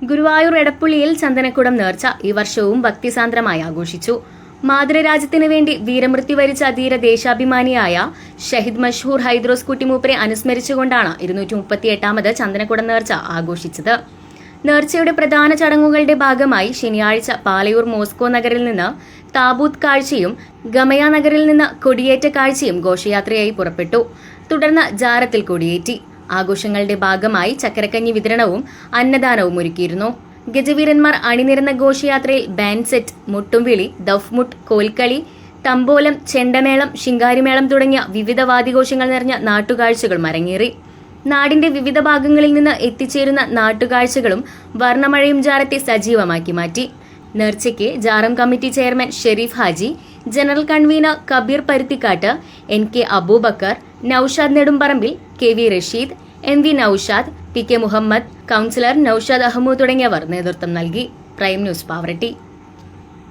ഗുരുവായൂർ എടപ്പുള്ളിയിൽ ചന്ദനക്കുടം നേർച്ച ഈ വർഷവും ഭക്തിസാന്ദ്രമായി ആഘോഷിച്ചു. മാതൃരാജ്യത്തിനു വേണ്ടി വീരമൃത്യു വരിച്ച ധീര ദേശാഭിമാനിയായ ഷഹീദ് മഷ്ഹൂർ ഹൈദ്രോസ് കുട്ടിമൂപ്പരെ അനുസ്മരിച്ചുകൊണ്ടാണ് 238ാമത് ചന്ദനക്കുടം നേർച്ച ആഘോഷിച്ചത്. നേർച്ചയുടെ പ്രധാന ചടങ്ങുകളുടെ ഭാഗമായി ശനിയാഴ്ച പാലയൂർ മോസ്കോ നഗറിൽ നിന്ന് താബൂത്ത് കാഴ്ചയും ഗമയ നഗറിൽ നിന്ന് കൊടിയേറ്റ കാഴ്ചയും ഘോഷയാത്രയായി പുറപ്പെട്ടു. തുടർന്ന് ജാരത്തിൽ കൊടിയേറ്റി. ആഘോഷങ്ങളുടെ ഭാഗമായി ചക്കരക്കഞ്ഞി വിതരണവും അന്നദാനവും ഒരുക്കിയിരുന്നു. ഗജവീരന്മാർ അണിനിരന്ന ഘോഷയാത്രയിൽ ബാൻഡ് സെറ്റ്, മുട്ടുംവിളി, ദഫ്മുട്ട്, കോൽക്കളി, തമ്പോലം, ചെണ്ടമേളം, ശിങ്കാരിമേളം തുടങ്ങിയ വിവിധ വാദ്യഘോഷങ്ങൾ നിറഞ്ഞ നാട്ടുകാഴ്ചകളും അരങ്ങേറി. നാടിന്റെ വിവിധ ഭാഗങ്ങളിൽ നിന്ന് എത്തിച്ചേരുന്ന നാട്ടുകാഴ്ചകളും വർണ്ണമഴയും ജാറത്തെ സജീവമാക്കി മാറ്റി. നേർച്ചയ്ക്ക് ജാറം committee chairman Sharif Haji, general convener Kabeer Paruthikkattu, NK Aboobacker, Noushad Nedumparambil, KV Rasheed, MV Noushad, PK Muhammad, councillor Noushad Ahammed തുടങ്ങിയവർ നേതൃത്വം നൽകി. Prime news Pavaratti.